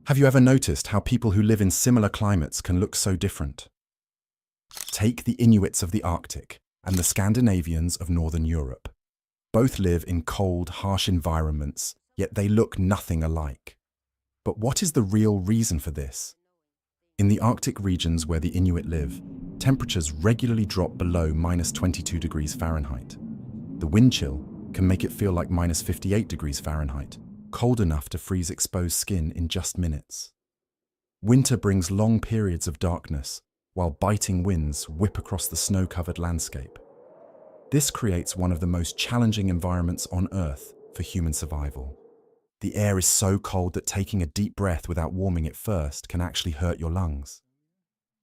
Have you ever noticed how people who live in similar climates can look so different? Take the Inuits of the Arctic and the Scandinavians of Northern Europe. Both live in cold, harsh environments, yet they look nothing alike. But what is the real reason for this? In the Arctic regions where the Inuit live, temperatures regularly drop below -22 degrees Fahrenheit. The wind chill can make it feel like -58 degrees Fahrenheit, cold enough to freeze exposed skin in just minutes. Winter brings long periods of darkness, while biting winds whip across the snow-covered landscape. This creates one of the most challenging environments on Earth for human survival. The air is so cold that taking a deep breath without warming it first can actually hurt your lungs.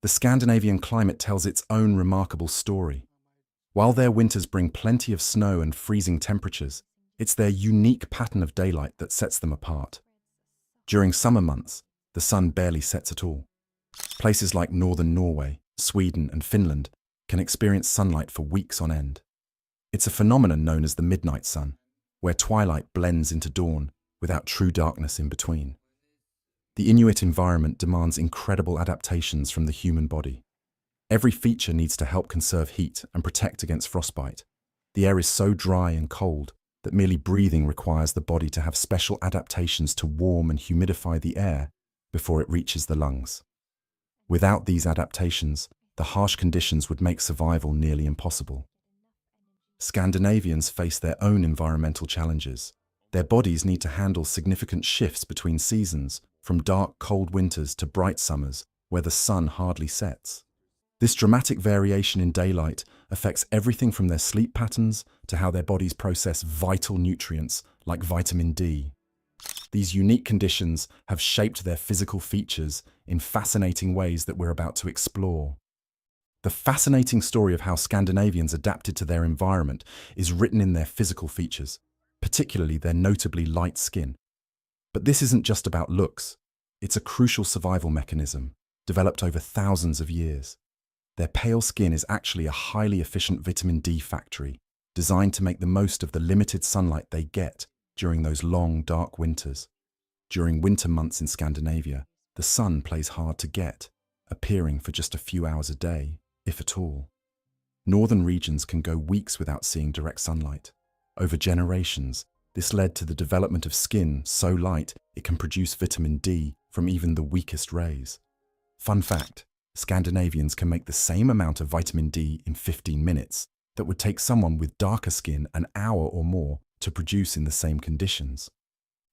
The Scandinavian climate tells its own remarkable story. While their winters bring plenty of snow and freezing temperatures, it's their unique pattern of daylight that sets them apart. During summer months, the sun barely sets at all. Places like northern Norway, Sweden, and Finland can experience sunlight for weeks on end. It's a phenomenon known as the midnight sun, where twilight blends into dawn without true darkness in between. The Inuit environment demands incredible adaptations from the human body. Every feature needs to help conserve heat and protect against frostbite. The air is so dry and cold that merely breathing requires the body to have special adaptations to warm and humidify the air before it reaches the lungs. Without these adaptations, the harsh conditions would make survival nearly impossible. Scandinavians face their own environmental challenges. Their bodies need to handle significant shifts between seasons, from dark, cold winters to bright summers where the sun hardly sets. This dramatic variation in daylight affects everything from their sleep patterns to how their bodies process vital nutrients like vitamin D. These unique conditions have shaped their physical features in fascinating ways that we're about to explore. The fascinating story of how Scandinavians adapted to their environment is written in their physical features, particularly their notably light skin. But this isn't just about looks. It's a crucial survival mechanism, developed over thousands of years. Their pale skin is actually a highly efficient vitamin D factory, designed to make the most of the limited sunlight they get during those long, dark winters. During winter months in Scandinavia, the sun plays hard to get, appearing for just a few hours a day, if at all. Northern regions can go weeks without seeing direct sunlight. Over generations, this led to the development of skin so light it can produce vitamin D from even the weakest rays. Fun fact: Scandinavians can make the same amount of vitamin D in 15 minutes that would take someone with darker skin an hour or more to produce in the same conditions.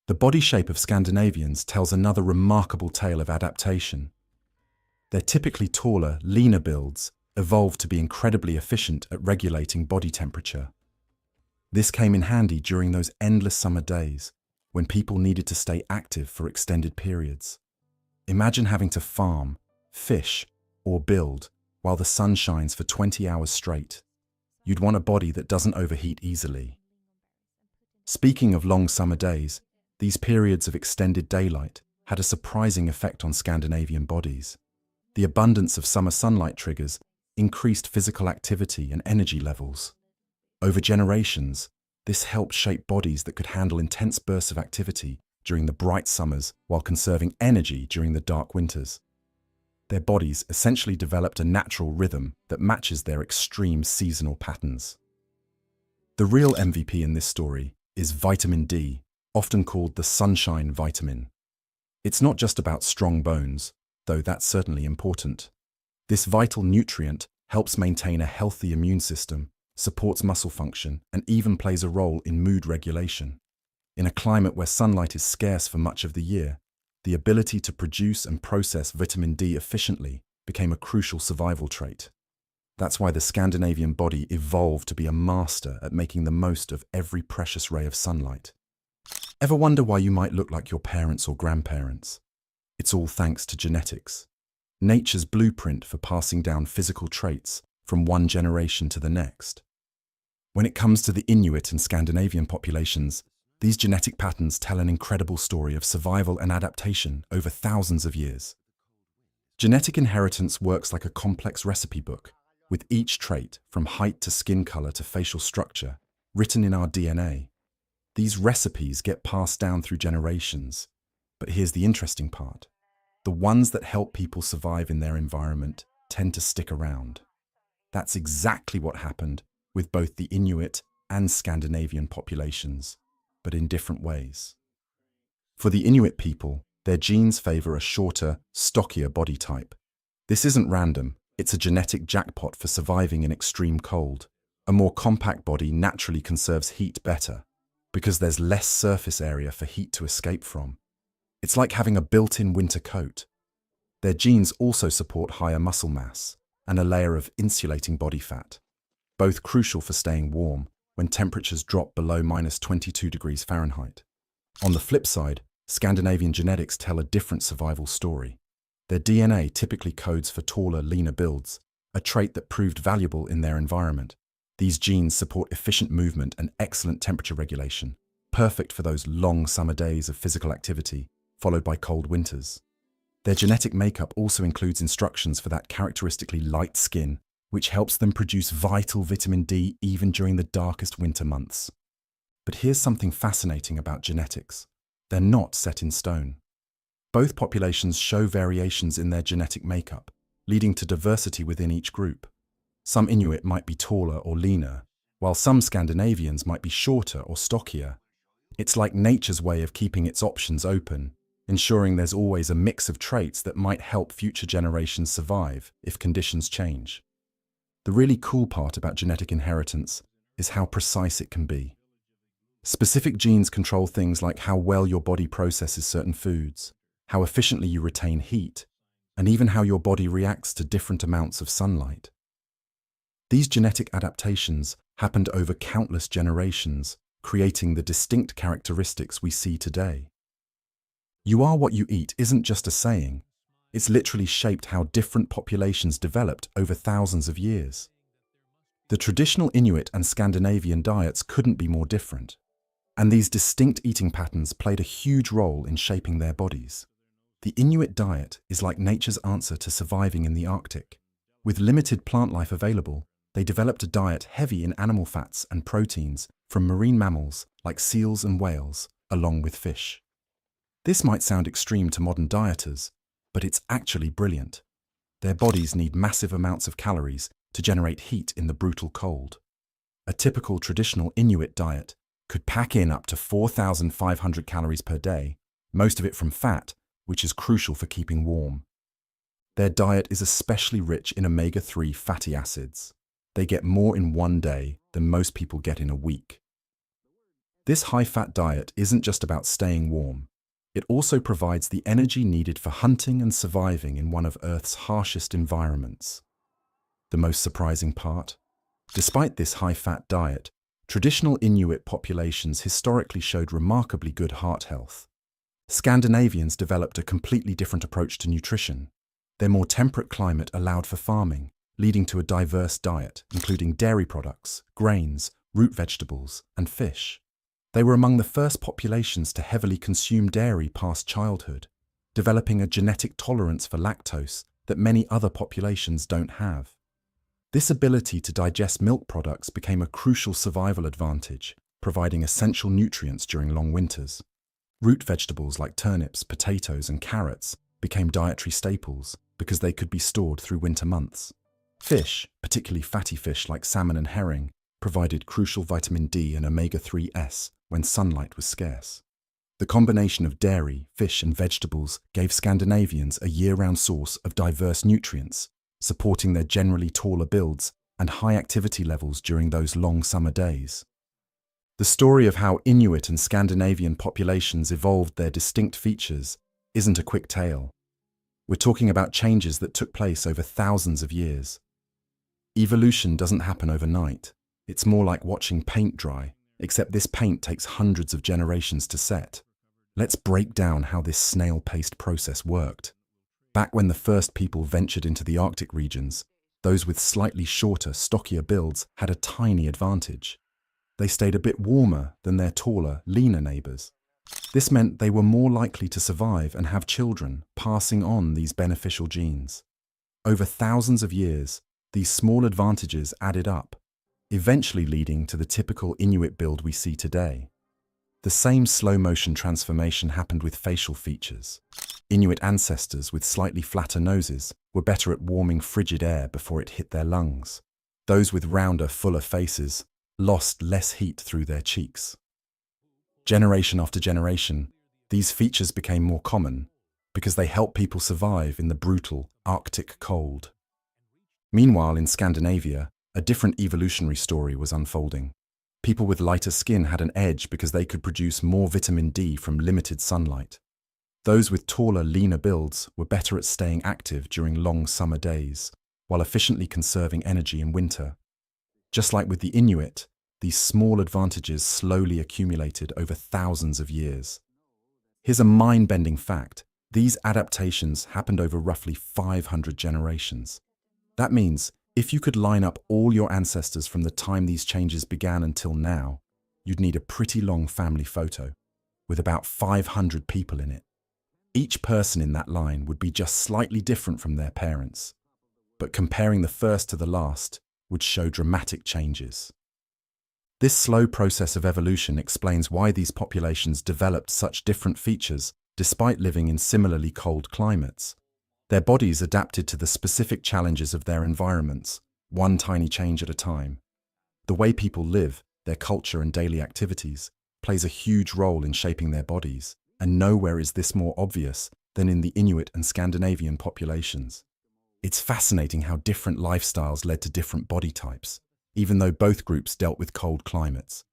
The body shape of Scandinavians tells another remarkable tale of adaptation. Their typically taller, leaner builds evolved to be incredibly efficient at regulating body temperature. This came in handy during those endless summer days when people needed to stay active for extended periods. Imagine having to farm, fish, or build while the sun shines for 20 hours straight. You'd want a body that doesn't overheat easily. Speaking of long summer days, these periods of extended daylight had a surprising effect on Scandinavian bodies. The abundance of summer sunlight triggers increased physical activity and energy levels. Over generations, this helped shape bodies that could handle intense bursts of activity during the bright summers while conserving energy during the dark winters. Their bodies essentially developed a natural rhythm that matches their extreme seasonal patterns. The real MVP in this story is vitamin D, often called the sunshine vitamin. It's not just about strong bones, though that's certainly important. This vital nutrient helps maintain a healthy immune system, supports muscle function, and even plays a role in mood regulation. In a climate where sunlight is scarce for much of the year, the ability to produce and process vitamin D efficiently became a crucial survival trait. That's why the Scandinavian body evolved to be a master at making the most of every precious ray of sunlight. Ever wonder why you might look like your parents or grandparents? It's all thanks to genetics, nature's blueprint for passing down physical traits from one generation to the next. When it comes to the Inuit and Scandinavian populations, these genetic patterns tell an incredible story of survival and adaptation over thousands of years. Genetic inheritance works like a complex recipe book, with each trait, from height to skin color to facial structure, written in our DNA. These recipes get passed down through generations. But here's the interesting part. The ones that help people survive in their environment tend to stick around. That's exactly what happened with both the Inuit and Scandinavian populations, but in different ways. For the Inuit people, their genes favor a shorter, stockier body type. This isn't random, it's a genetic jackpot for surviving in extreme cold. A more compact body naturally conserves heat better, because there's less surface area for heat to escape from. It's like having a built-in winter coat. Their genes also support higher muscle mass and a layer of insulating body fat, both crucial for staying warm when temperatures drop below -22 degrees Fahrenheit. On the flip side, Scandinavian genetics tell a different survival story. Their DNA typically codes for taller, leaner builds, a trait that proved valuable in their environment. These genes support efficient movement and excellent temperature regulation, perfect for those long summer days of physical activity, followed by cold winters. Their genetic makeup also includes instructions for that characteristically light skin, which helps them produce vital vitamin D even during the darkest winter months. But here's something fascinating about genetics. They're not set in stone. Both populations show variations in their genetic makeup, leading to diversity within each group. Some Inuit might be taller or leaner, while some Scandinavians might be shorter or stockier. It's like nature's way of keeping its options open, ensuring there's always a mix of traits that might help future generations survive if conditions change. The really cool part about genetic inheritance is how precise it can be. Specific genes control things like how well your body processes certain foods, how efficiently you retain heat, and even how your body reacts to different amounts of sunlight. These genetic adaptations happened over countless generations, creating the distinct characteristics we see today. "You are what you eat" isn't just a saying. It's literally shaped how different populations developed over thousands of years. The traditional Inuit and Scandinavian diets couldn't be more different, and these distinct eating patterns played a huge role in shaping their bodies. The Inuit diet is like nature's answer to surviving in the Arctic. With limited plant life available, they developed a diet heavy in animal fats and proteins from marine mammals like seals and whales, along with fish. This might sound extreme to modern dieters, but it's actually brilliant. Their bodies need massive amounts of calories to generate heat in the brutal cold. A typical traditional Inuit diet could pack in up to 4,500 calories per day, most of it from fat, which is crucial for keeping warm. Their diet is especially rich in omega-3 fatty acids. They get more in one day than most people get in a week. This high-fat diet isn't just about staying warm. It also provides the energy needed for hunting and surviving in one of Earth's harshest environments. The most surprising part? Despite this high-fat diet, traditional Inuit populations historically showed remarkably good heart health. Scandinavians developed a completely different approach to nutrition. Their more temperate climate allowed for farming, leading to a diverse diet, including dairy products, grains, root vegetables, and fish. They were among the first populations to heavily consume dairy past childhood, developing a genetic tolerance for lactose that many other populations don't have. This ability to digest milk products became a crucial survival advantage, providing essential nutrients during long winters. Root vegetables like turnips, potatoes, and carrots became dietary staples because they could be stored through winter months. Fish, particularly fatty fish like salmon and herring, provided crucial vitamin D and omega-3s when sunlight was scarce. The combination of dairy, fish, and vegetables gave Scandinavians a year-round source of diverse nutrients, supporting their generally taller builds and high activity levels during those long summer days. The story of how Inuit and Scandinavian populations evolved their distinct features isn't a quick tale. We're talking about changes that took place over thousands of years. Evolution doesn't happen overnight. It's more like watching paint dry, except this paint takes hundreds of generations to set. Let's break down how this snail-paced process worked. Back when the first people ventured into the Arctic regions, those with slightly shorter, stockier builds had a tiny advantage. They stayed a bit warmer than their taller, leaner neighbors. This meant they were more likely to survive and have children, passing on these beneficial genes. Over thousands of years, these small advantages added up, eventually leading to the typical Inuit build we see today. The same slow-motion transformation happened with facial features. Inuit ancestors with slightly flatter noses were better at warming frigid air before it hit their lungs. Those with rounder, fuller faces lost less heat through their cheeks. Generation after generation, these features became more common because they helped people survive in the brutal Arctic cold. Meanwhile, in Scandinavia, a different evolutionary story was unfolding. People with lighter skin had an edge because they could produce more vitamin D from limited sunlight. Those with taller, leaner builds were better at staying active during long summer days, while efficiently conserving energy in winter. Just like with the Inuit, these small advantages slowly accumulated over thousands of years. Here's a mind-bending fact. These adaptations happened over roughly 500 generations. That means if you could line up all your ancestors from the time these changes began until now, you'd need a pretty long family photo, with about 500 people in it. Each person in that line would be just slightly different from their parents, but comparing the first to the last would show dramatic changes. This slow process of evolution explains why these populations developed such different features despite living in similarly cold climates. Their bodies adapted to the specific challenges of their environments, one tiny change at a time. The way people live, their culture and daily activities, plays a huge role in shaping their bodies, and nowhere is this more obvious than in the Inuit and Scandinavian populations. It's fascinating how different lifestyles led to different body types, even though both groups dealt with cold climates.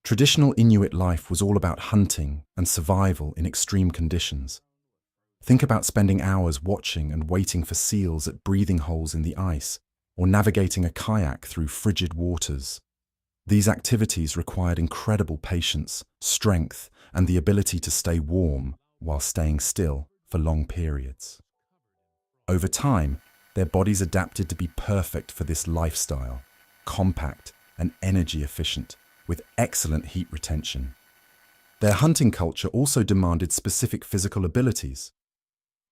Traditional Inuit life was all about hunting and survival in extreme conditions. Think about spending hours watching and waiting for seals at breathing holes in the ice, or navigating a kayak through frigid waters. These activities required incredible patience, strength, and the ability to stay warm while staying still for long periods. Over time, their bodies adapted to be perfect for this lifestyle, compact and energy efficient, with excellent heat retention. Their hunting culture also demanded specific physical abilities.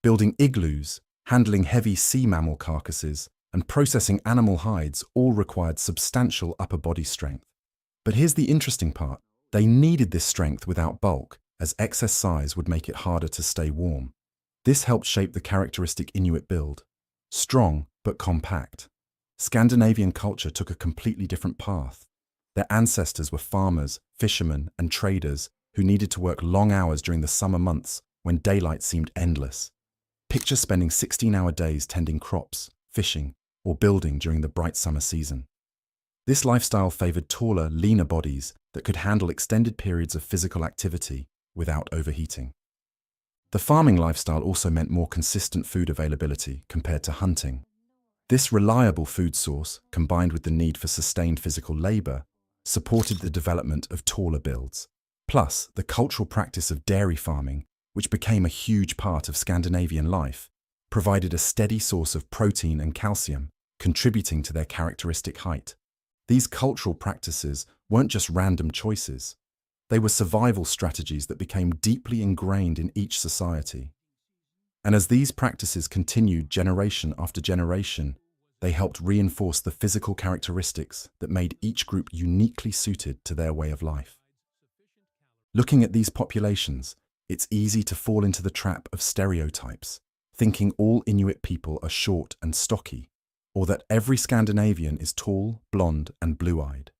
Building igloos, handling heavy sea mammal carcasses, and processing animal hides all required substantial upper body strength. But here's the interesting part. They needed this strength without bulk, as excess size would make it harder to stay warm. This helped shape the characteristic Inuit build. Strong, but compact. Scandinavian culture took a completely different path. Their ancestors were farmers, fishermen, and traders who needed to work long hours during the summer months when daylight seemed endless. Picture spending 16-hour days tending crops, fishing, or building during the bright summer season. This lifestyle favored taller, leaner bodies that could handle extended periods of physical activity without overheating. The farming lifestyle also meant more consistent food availability compared to hunting. This reliable food source, combined with the need for sustained physical labor, supported the development of taller builds. Plus, the cultural practice of dairy farming, which became a huge part of Scandinavian life, provided a steady source of protein and calcium, contributing to their characteristic height. These cultural practices weren't just random choices. They were survival strategies that became deeply ingrained in each society. And as these practices continued generation after generation, they helped reinforce the physical characteristics that made each group uniquely suited to their way of life. Looking at these populations, it's easy to fall into the trap of stereotypes, thinking all Inuit people are short and stocky, or that every Scandinavian is tall, blonde, and blue-eyed.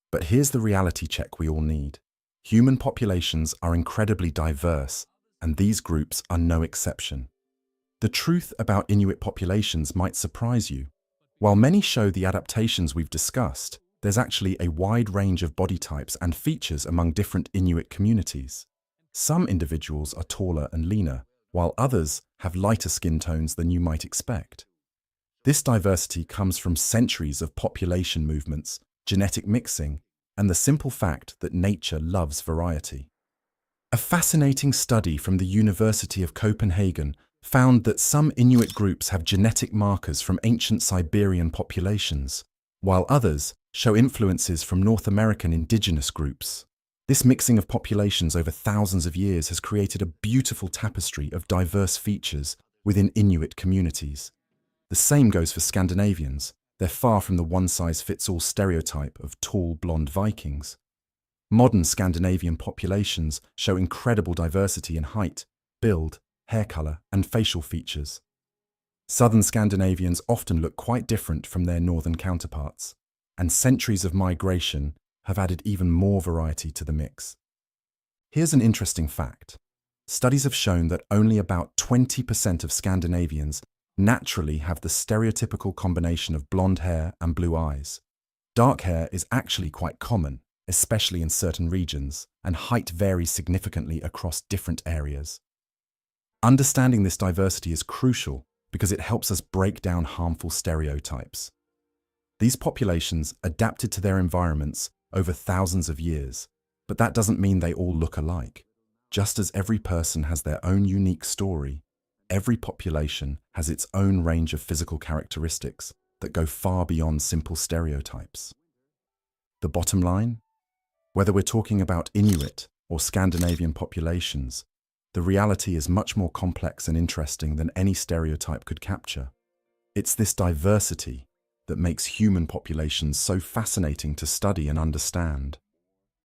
But here's the reality check we all need. Human populations are incredibly diverse, and these groups are no exception. The truth about Inuit populations might surprise you. While many show the adaptations we've discussed, there's actually a wide range of body types and features among different Inuit communities. Some individuals are taller and leaner, while others have lighter skin tones than you might expect. This diversity comes from centuries of population movements, genetic mixing, and the simple fact that nature loves variety. A fascinating study from the University of Copenhagen found that some Inuit groups have genetic markers from ancient Siberian populations, while others show influences from North American indigenous groups. This mixing of populations over thousands of years has created a beautiful tapestry of diverse features within Inuit communities. The same goes for Scandinavians. They're far from the one-size-fits-all stereotype of tall, blonde Vikings. Modern Scandinavian populations show incredible diversity in height, build, hair color, and facial features. Southern Scandinavians often look quite different from their northern counterparts, and centuries of migration have added even more variety to the mix. Here's an interesting fact. Studies have shown that only about 20% of Scandinavians naturally have the stereotypical combination of blonde hair and blue eyes. Dark hair is actually quite common, especially in certain regions, and height varies significantly across different areas. Understanding this diversity is crucial because it helps us break down harmful stereotypes. These populations adapted to their environments over thousands of years, but that doesn't mean they all look alike. Just as every person has their own unique story, every population has its own range of physical characteristics that go far beyond simple stereotypes. The bottom line? Whether we're talking about Inuit or Scandinavian populations, the reality is much more complex and interesting than any stereotype could capture. It's this diversity that makes human populations so fascinating to study and understand.